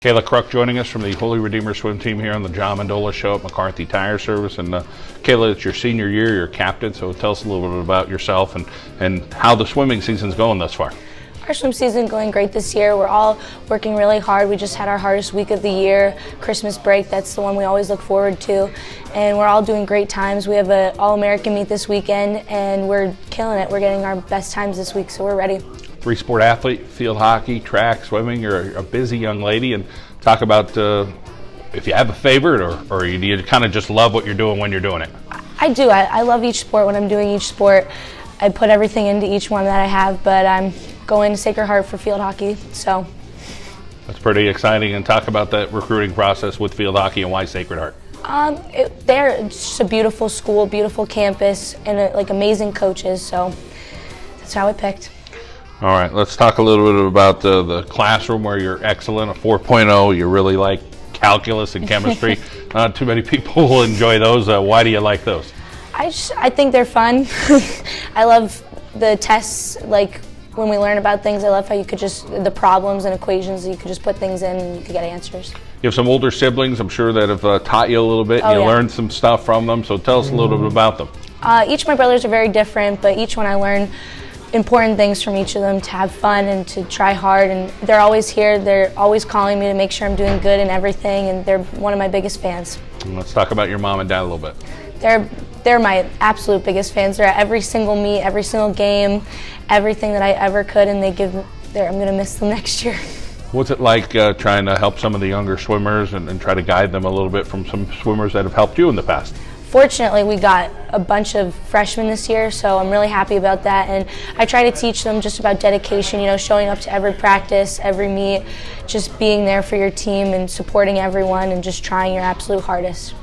Kayla Kruk joining us from the Holy Redeemer swim team here on the Mendola show at McCarthy Tire Service. And Kayla, it's your senior year, you're captain, so tell us a little bit about yourself and how the swimming season's going thus far. Our swim season going great this year. We're all working really hard. We just had our hardest week of the year, Christmas break. That's the one we always look forward to. And we're all doing great times. We have an All-American meet this weekend, and we're killing it. We're getting our best times this week, so we're ready. Three-sport athlete, field hockey, track, swimming. You're a busy young lady. And talk about if you have a favorite or do you kind of just love what you're doing when you're doing it? I do. I love each sport. When I'm doing each sport, I put everything into each one that I have, but I'm going to Sacred Heart for field hockey, so. That's pretty exciting. And talk about that recruiting process with field hockey and why Sacred Heart. It's just a beautiful school, beautiful campus, and like amazing coaches, so that's how I picked. All right, let's talk a little bit about the classroom where you're excellent, a 4.0. You really like calculus and chemistry. Not too many people will enjoy those. Why do you like those? I think they're fun. I love the tests, like when we learn about things. I love how you could the problems and equations, you could just put things in and you could get answers. You have some older siblings, I'm sure, that have taught you a little bit. You learned some stuff from them, so tell us a little bit about them. Each of my brothers are very different, but each one I learn important things from each of them, to have fun and to try hard, and they're always here. They're always calling me to make sure I'm doing good and everything, and they're one of my biggest fans. And let's talk about your mom and dad a little bit. They're my absolute biggest fans. They're at every single meet, every single game, everything that I ever could, and I'm going to miss them next year. What's it like trying to help some of the younger swimmers and try to guide them a little bit from some swimmers that have helped you in the past? Fortunately, we got a bunch of freshmen this year, so I'm really happy about that. And I try to teach them just about dedication, showing up to every practice, every meet, just being there for your team and supporting everyone and just trying your absolute hardest.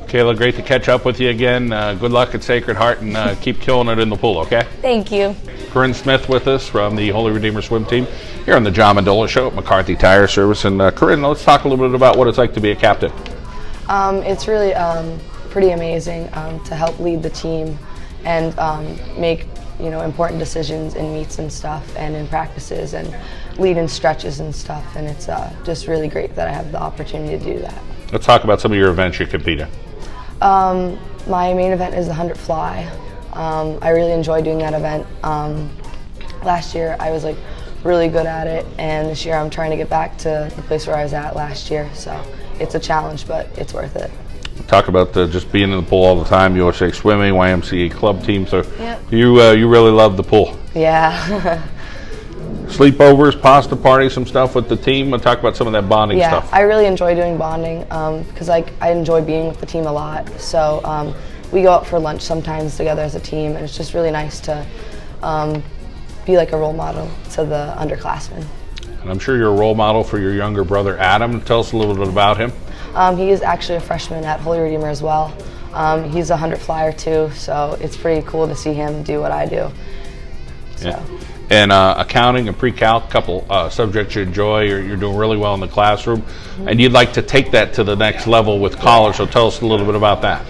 Kayla, great to catch up with you again. Good luck at Sacred Heart, and keep killing it in the pool, okay? Thank you. Corinne Smith with us from the Holy Redeemer swim team here on the Mendola show at McCarthy Tire Service. And Corinne, let's talk a little bit about what it's like to be a captain. It's really pretty amazing to help lead the team and make important decisions in meets and stuff and in practices and lead in stretches and stuff, and it's just really great that I have the opportunity to do that. Let's talk about some of your events you compete in. My main event is the 100 fly. I really enjoy doing that event. Last year I was really good at it, and this year I'm trying to get back to the place where I was at last year, so it's a challenge, but it's worth it. Talk about just being in the pool all the time. USA Swimming, YMCA club team, so yep. You really love the pool. Yeah. Sleepovers, pasta parties, some stuff with the team. We'll talk about some of that bonding stuff. Yeah, I really enjoy doing bonding because I enjoy being with the team a lot. So we go out for lunch sometimes together as a team, and it's just really nice to be like a role model to the underclassmen. And I'm sure you're a role model for your younger brother, Adam. Tell us a little bit about him. He is actually a freshman at Holy Redeemer as well. He's a 100 flyer too, so it's pretty cool to see him do what I do. So. Yeah. And accounting and pre-calc, couple subjects you enjoy. You're doing really well in the classroom, and you'd like to take that to the next level with college. So tell us a little bit about that.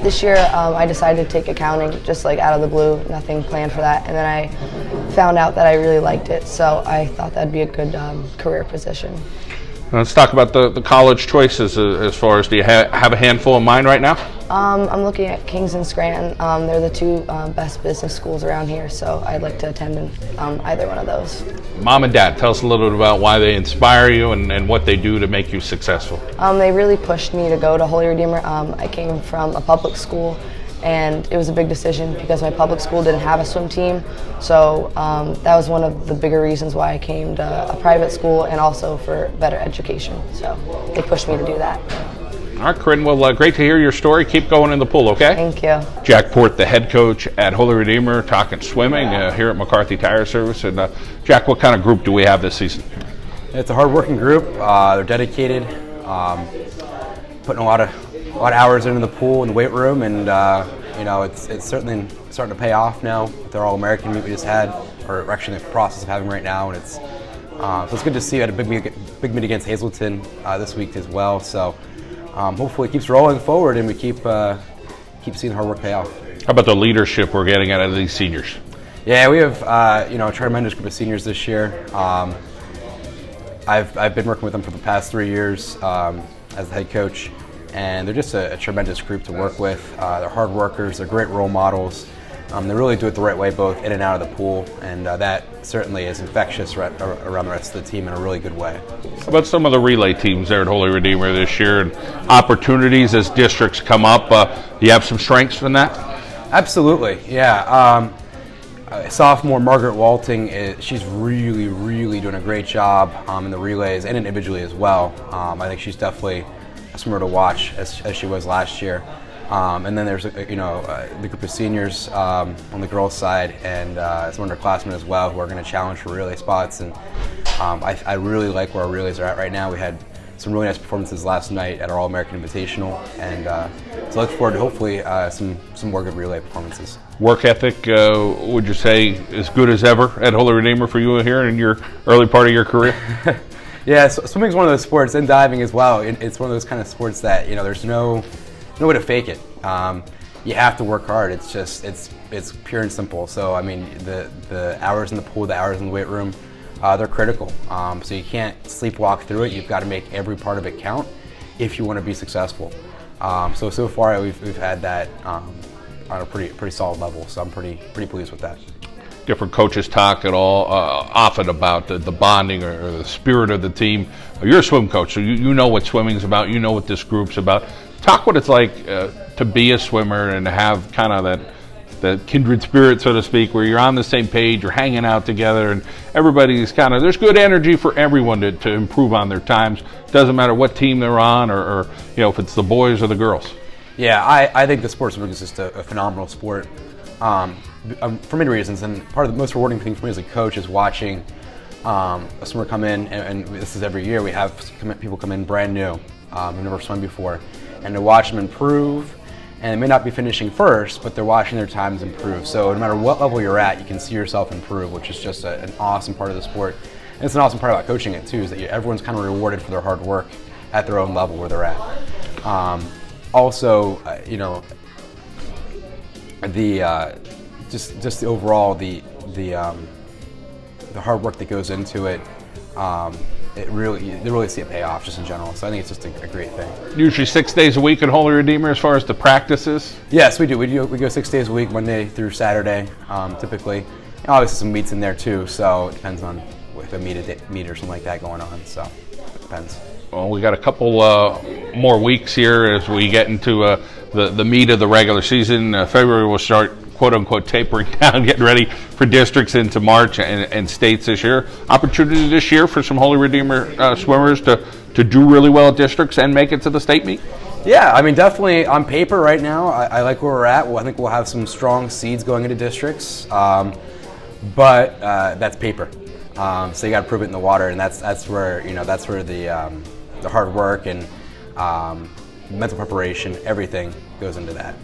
This year I decided to take accounting, just out of the blue, nothing planned for that, and then I found out that I really liked it, so I thought that'd be a good career position. Let's talk about the college choices as far as, do you have a handful in mind right now? I'm looking at Kings and Scranton. They're the two best business schools around here, so I'd like to attend in either one of those. Mom and Dad, tell us a little bit about why they inspire you and what they do to make you successful. They really pushed me to go to Holy Redeemer. I came from a public school, and it was a big decision because my public school didn't have a swim team, so that was one of the bigger reasons why I came to a private school, and also for better education, so they pushed me to do that. All right, Corinne, well, great to hear your story. Keep going in the pool, okay? Thank you. Jack Port, the head coach at Holy Redeemer, talking swimming here at McCarthy Tire Service. And Jack, what kind of group do we have this season? It's a hard-working group. They're dedicated, putting a lot of hours into the pool and the weight room, and it's certainly starting to pay off now with our All-American meet we just had, or actually in the process of having right now, and so it's good to see. We had a big meet against Hazleton this week as well. So hopefully it keeps rolling forward, and we keep seeing hard work pay off. How about the leadership we're getting out of these seniors? Yeah, we have a tremendous group of seniors this year. I've been working with them for the past 3 years as the head coach, and they're just a tremendous group to work with. They're hard workers, they're great role models. They really do it the right way, both in and out of the pool, and that certainly is infectious around the rest of the team in a really good way. How about some of the relay teams there at Holy Redeemer this year and opportunities as districts come up? Do you have some strengths in that? Absolutely, yeah. Sophomore Margaret Walting, she's really doing a great job in the relays and individually as well. I think she's definitely a swimmer to watch as she was last year. And then there's the group of seniors on the girls' side, and some underclassmen as well who are going to challenge for relay spots. And I really like where our relays are at right now. We had some really nice performances last night at our All-American Invitational, and so I look forward to hopefully some more good relay performances. Work ethic, would you say, as good as ever at Holy Redeemer for you here in your early part of your career? Yeah, so swimming's one of those sports, and diving as well. It's one of those kind of sports that there's no way to fake it. You have to work hard. It's pure and simple. So I mean, the hours in the pool, the hours in the weight room, they're critical. So you can't sleepwalk through it. You've got to make every part of it count if you want to be successful. So far we've had that on a pretty solid level. So I'm pretty pleased with that. Different coaches talk at all often about the bonding or the spirit of the team. You're a swim coach, so you know what swimming's about. You know what this group's about. Talk what it's like to be a swimmer and to have kind of that kindred spirit, so to speak, where you're on the same page, you're hanging out together, and everybody's there's good energy for everyone to improve on their times. Doesn't matter what team they're on or if it's the boys or the girls. Yeah, I think the sport of swimming is just a phenomenal sport for many reasons, and part of the most rewarding thing for me as a coach is watching a swimmer come in, and this is every year, we have people come in brand new, who've never swum before, and to watch them improve. And they may not be finishing first, but they're watching their times improve. So no matter what level you're at, you can see yourself improve, which is just an awesome part of the sport. And it's an awesome part about coaching it too, is that everyone's kind of rewarded for their hard work at their own level where they're at. Just the overall the hard work that goes into it. They really see it pay off just in general. So I think it's just a great thing. Usually 6 days a week at Holy Redeemer as far as the practices? Yes, we do. We go 6 days a week, Monday through Saturday, typically. And obviously some meets in there too, so it depends on if a meet or something like that going on. So it depends. Well, we got a couple more weeks here as we get into the meat of the regular season. February will start quote-unquote tapering down, getting ready for districts into March and states this year. Opportunity this year for some Holy Redeemer swimmers to do really well at districts and make it to the state meet? Yeah, I mean, definitely on paper right now, I like where we're at. Well, I think we'll have some strong seeds going into districts, but that's paper. So you got to prove it in the water, and that's where the hard work and mental preparation, everything goes into that.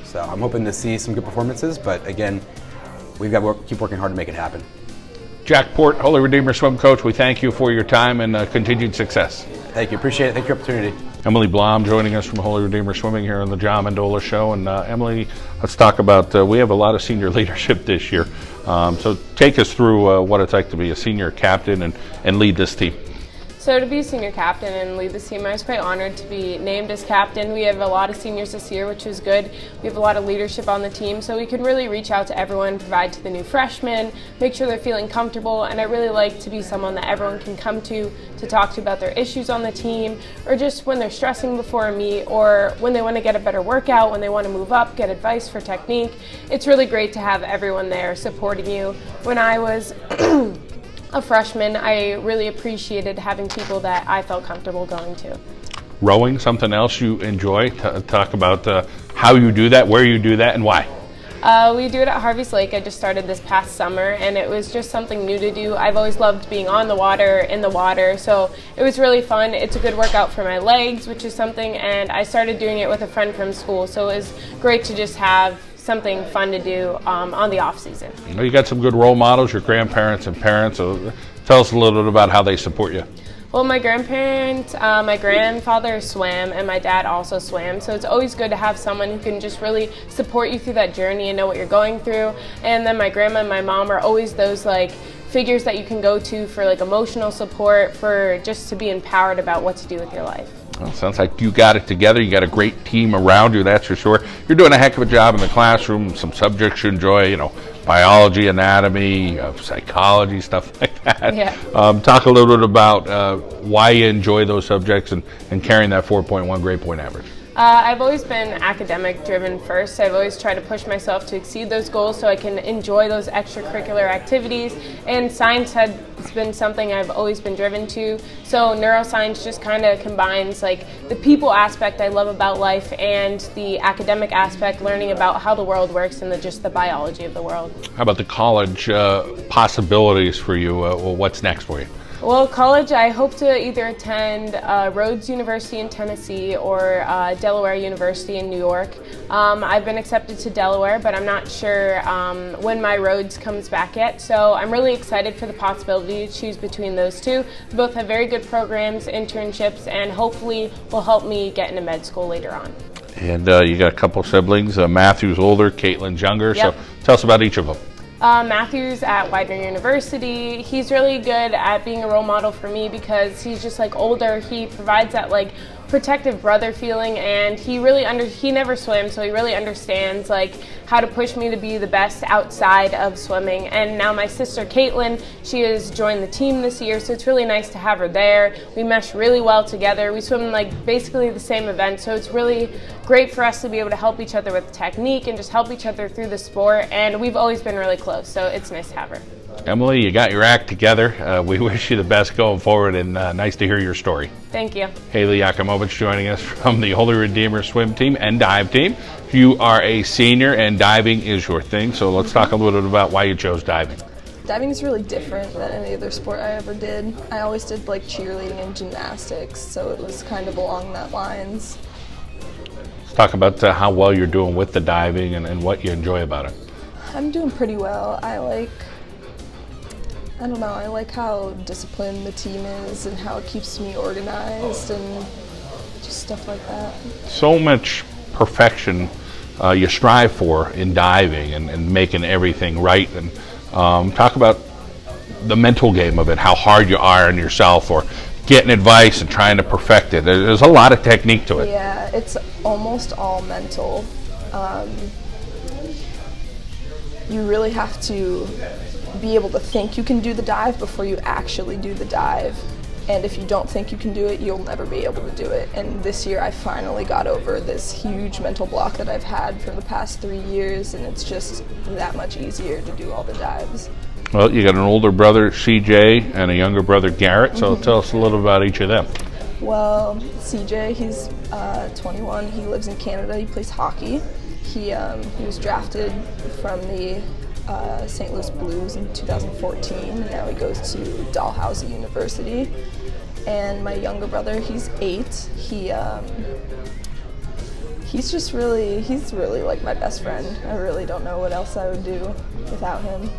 So I'm hoping to see some good performances, but again, we've got to keep working hard to make it happen. Jack Port, Holy Redeemer swim coach, we thank you for your time and continued success. Thank you. Appreciate it. Thank you for the opportunity. Emily Blom joining us from Holy Redeemer Swimming here on the John Mendola Show. And Emily, let's talk about, we have a lot of senior leadership this year. So take us through what it's like to be a senior captain and lead this team. So to be a senior captain and lead this team, I was quite honored to be named as captain. We have a lot of seniors this year, which is good. We have a lot of leadership on the team, so we can really reach out to everyone, provide to the new freshmen, make sure they're feeling comfortable, and I really like to be someone that everyone can come to talk to about their issues on the team, or just when they're stressing before a meet, or when they want to get a better workout, when they want to move up, get advice for technique. It's really great to have everyone there supporting you. When I was a freshman, I really appreciated having people that I felt comfortable going to. Rowing, something else you enjoy? Talk about how you do that, where you do that, and why. We do it at Harvey's Lake. I just started this past summer, and it was just something new to do. I've always loved being on the water, in the water, so it was really fun. It's a good workout for my legs, which is something, and I started doing it with a friend from school, so it was great to just have something fun to do on the off season. You got some good role models, your grandparents and parents. So tell us a little bit about how they support you. Well, my grandparents, my grandfather swam, and my dad also swam, so it's always good to have someone who can just really support you through that journey and know what you're going through. And then my grandma and my mom are always those figures that you can go to for like emotional support, for just to be empowered about what to do with your life. Well, sounds like you got it together. You got a great team around you, that's for sure. You're doing a heck of a job in the classroom. Some subjects you enjoy, biology, anatomy, psychology, stuff like that. Yeah. Talk a little bit about why you enjoy those subjects and carrying that 4.1 grade point average. I've always been academic driven first. I've always tried to push myself to exceed those goals so I can enjoy those extracurricular activities, and science has been something I've always been driven to. So neuroscience just kind of combines like the people aspect I love about life and the academic aspect, learning about how the world works and just the biology of the world. How about the college possibilities for you? What's next for you? Well, college, I hope to either attend Rhodes University in Tennessee or Delaware University in New York. I've been accepted to Delaware, but I'm not sure when my Rhodes comes back yet. So I'm really excited for the possibility to choose between those two. They both have very good programs, internships, and hopefully will help me get into med school later on. And you got a couple siblings. Matthew's older, Caitlin's younger. Yep. So tell us about each of them. Matthew's at Widener University. He's really good at being a role model for me because he's just like older. He provides that like protective brother feeling, and he never swam, so he really understands like how to push me to be the best outside of swimming. And now my sister Caitlin, she has joined the team this year, so it's really nice to have her there. We mesh really well together. We swim like basically the same event, so it's really great for us to be able to help each other with technique and just help each other through the sport, and we've always been really close, so it's nice to have her. Emily, you got your act together. We wish you the best going forward, and nice to hear your story. Thank you. Haley Yakimovich joining us from the Holy Redeemer swim team and dive team. You are a senior, and diving is your thing, so let's talk a little bit about why you chose diving. Diving is really different than any other sport I ever did. I always did like cheerleading and gymnastics, so it was kind of along that lines. Let's talk about how well you're doing with the diving and what you enjoy about it. I'm doing pretty well. I like how disciplined the team is and how it keeps me organized and just stuff like that. So much perfection you strive for in diving and making everything right. And talk about the mental game of it, how hard you are on yourself or getting advice and trying to perfect it. There's a lot of technique to it. Yeah, it's almost all mental. You really have to be able to think you can do the dive before you actually do the dive. And if you don't think you can do it, you'll never be able to do it. And this year I finally got over this huge mental block that I've had for the past 3 years, and it's just that much easier to do all the dives. Well, you got an older brother, CJ, and a younger brother, Garrett, so tell us a little about each of them. Well, CJ, he's 21. He lives in Canada. He plays hockey. He was drafted from the St. Louis Blues in 2014, and now he goes to Dalhousie University. And my younger brother, he's 8. He's really like my best friend. I really don't know what else I would do without him.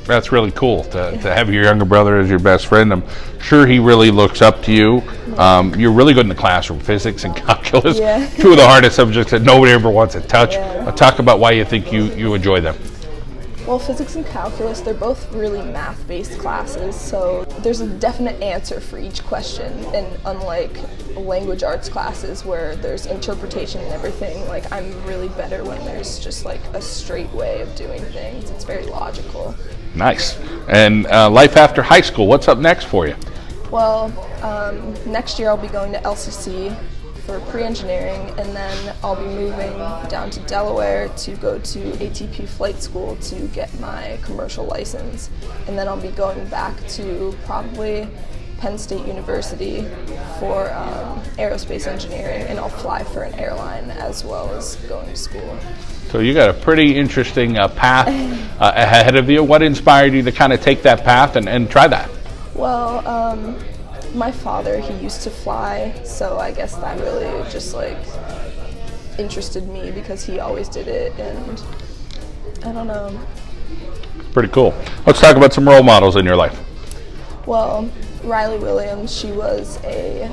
That's really cool to have your younger brother as your best friend. I'm sure he really looks up to you. You're really good in the classroom, physics and calculus, Yeah. two of the hardest subjects that nobody ever wants to touch. Yeah. Talk about why you think you enjoy them. Well, physics and calculus, they're both really math-based classes, so there's a definite answer for each question, and unlike language arts classes where there's interpretation and everything, like I'm really better when there's just like a straight way of doing things. It's very logical. Nice. And life after high school, what's up next for you? Well, next year I'll be going to LCC for pre-engineering, and then I'll be moving down to Delaware to go to ATP flight school to get my commercial license, and then I'll be going back to probably Penn State University for aerospace engineering, and I'll fly for an airline as well as going to school. So you got a pretty interesting path ahead of you. What inspired you to kind of take that path and try that? Well, my father, he used to fly, so I guess that really just like interested me because he always did it, and I don't know. Pretty cool. Let's talk about some role models in your life. Well, Riley Williams, she was a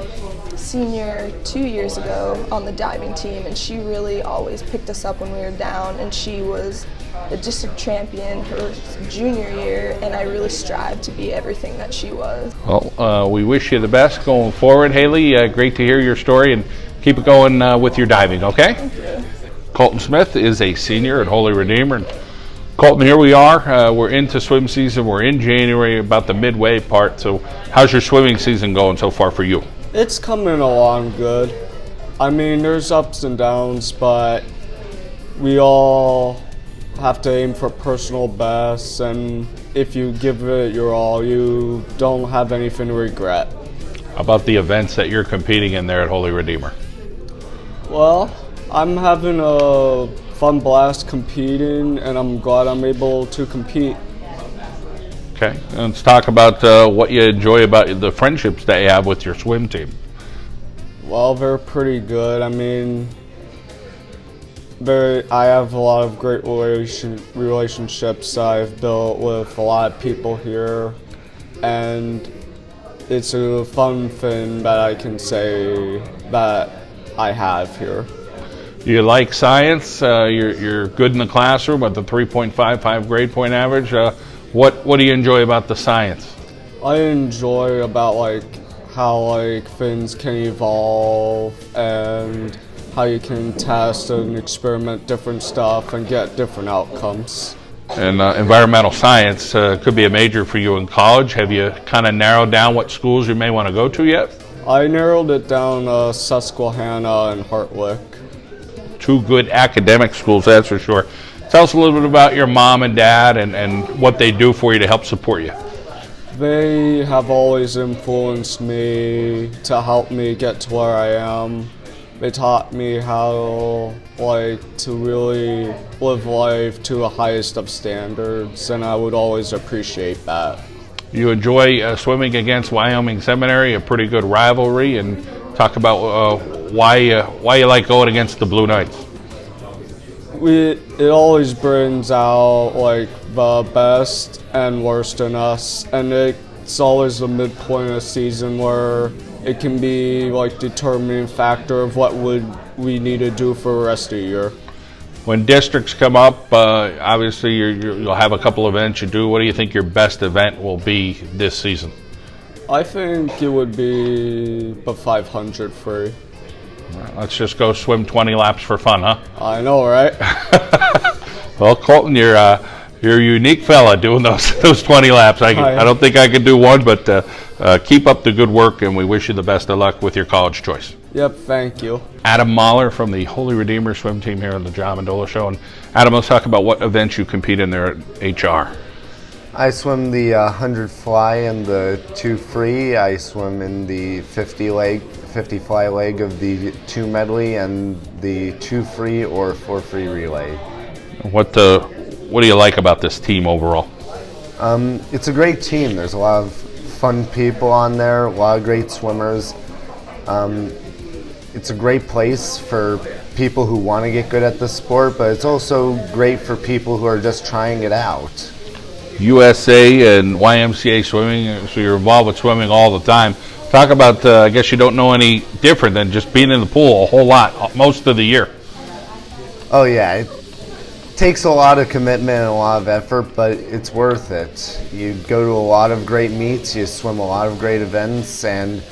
senior 2 years ago on the diving team, and she really always picked us up when we were down, and she was the district champion her junior year, and I really strive to be everything that she was. Well, we wish you the best going forward, Haley. Great to hear your story, and keep it going with your diving, okay? Thank you. Colton Smith is a senior at Holy Redeemer. And Colton, here we are. We're into swim season. We're in January, about the midway part. So how's your swimming season going so far for you? It's coming along good. I mean, there's ups and downs, but we all have to aim for personal bests, and if you give it your all, you don't have anything to regret. How about the events that you're competing in there at Holy Redeemer? Well, I'm having a fun blast competing, and I'm glad I'm able to compete. Okay, let's talk about what you enjoy about the friendships that you have with your swim team. Well, they're pretty good. I mean, I have a lot of great relationships I've built with a lot of people here, and it's a fun thing that I can say that I have here. You like science? You're good in the classroom with the 3.55 grade point average. What do you enjoy about the science? I enjoy about how things can evolve and how you can test and experiment different stuff and get different outcomes. And environmental science could be a major for you in college. Have you kind of narrowed down what schools you may want to go to yet? I narrowed it down Susquehanna and Hartwick. Two good academic schools, that's for sure. Tell us a little bit about your mom and dad and what they do for you to help support you. They have always influenced me to help me get to where I am. They taught me how to really live life to the highest of standards, and I would always appreciate that. You enjoy swimming against Wyoming Seminary, a pretty good rivalry, and talk about why you like going against the Blue Knights. It always brings out the best and worst in us, and it's always the midpoint of the season where it can be determining factor of what would we need to do for the rest of the year. When districts come up, obviously you'll have a couple events you do. What do you think your best event will be this season? I think it would be the 500 free. Let's just go swim 20 laps for fun, huh? I know, right? Well, Colton, you're a unique fella doing those 20 laps. I don't think I could do one, but keep up the good work, and we wish you the best of luck with your college choice. Yep, thank you. Adam Mahler from the Holy Redeemer swim team here on the John Mendola Show. And Adam, let's talk about what events you compete in there at HR. I swim the 100 fly and the 2 free. I swim in the 50 fly leg of the 2 medley and the 2 free or 4 free relay. What do you like about this team overall? It's a great team. There's a lot of fun people on there, a lot of great swimmers. It's a great place for people who want to get good at the sport, but it's also great for people who are just trying it out. USA and YMCA swimming, so you're involved with swimming all the time. Talk about, I guess you don't know any different than just being in the pool a whole lot, most of the year. Oh yeah, it takes a lot of commitment and a lot of effort, but it's worth it. You go to a lot of great meets, you swim a lot of great events, and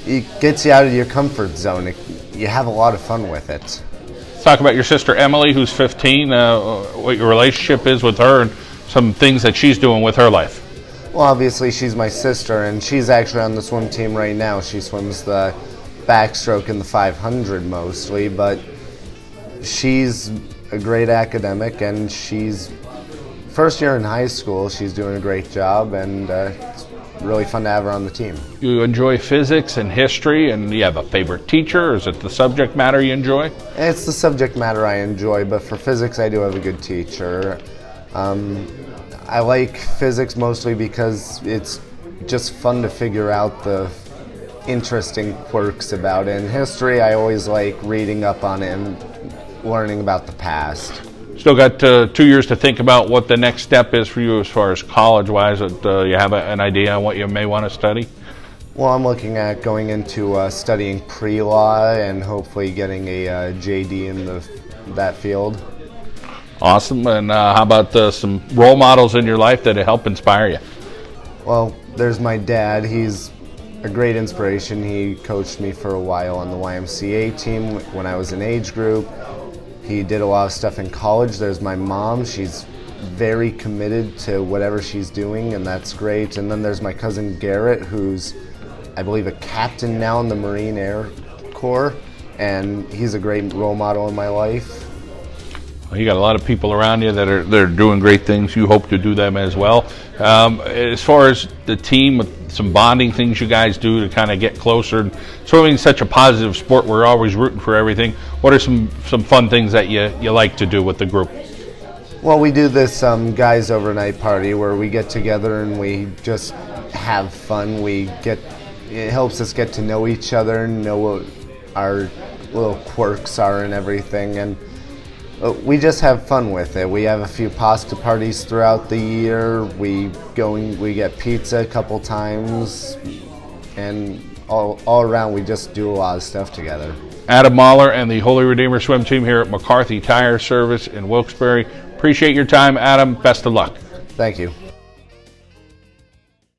it gets you out of your comfort zone. You have a lot of fun with it. Let's talk about your sister Emily, who's 15, what your relationship is with her and some things that she's doing with her life. Well, obviously she's my sister, and she's actually on the swim team right now. She swims the backstroke and the 500 mostly, but she's a great academic, and she's first year in high school. She's doing a great job, and it's really fun to have her on the team. You enjoy physics and history, and you have a favorite teacher, or is it the subject matter you enjoy? It's the subject matter I enjoy, but for physics I do have a good teacher. I like physics mostly because it's just fun to figure out the interesting quirks about it. In history, I always like reading up on it and learning about the past. Still got 2 years to think about what the next step is for you as far as college-wise. You have an idea on what you may want to study? Well, I'm looking at going into studying pre-law and hopefully getting a JD in that field. Awesome. And how about some role models in your life that help inspire you? Well, there's my dad. He's a great inspiration. He coached me for a while on the YMCA team when I was in age group. He did a lot of stuff in college. There's my mom. She's very committed to whatever she's doing, and that's great. And then there's my cousin Garrett, who's, I believe, a captain now in the Marine Air Corps, and he's a great role model in my life. Well, you got a lot of people around you that are doing great things. You hope to do them as well. As far as the team, with some bonding things you guys do to kind of get closer. Swimming is such a positive sport. We're always rooting for everything. What are some fun things that you like to do with the group? Well, we do this guys overnight party where we get together and we just have fun. It helps us get to know each other, know what our little quirks are and everything, and we just have fun with it. We have a few pasta parties throughout the year. We get pizza a couple times, and all around we just do a lot of stuff together. Adam Mahler and the Holy Redeemer swim team here at McCarthy Tire Service in Wilkes-Barre. Appreciate your time, Adam. Best of luck. Thank you.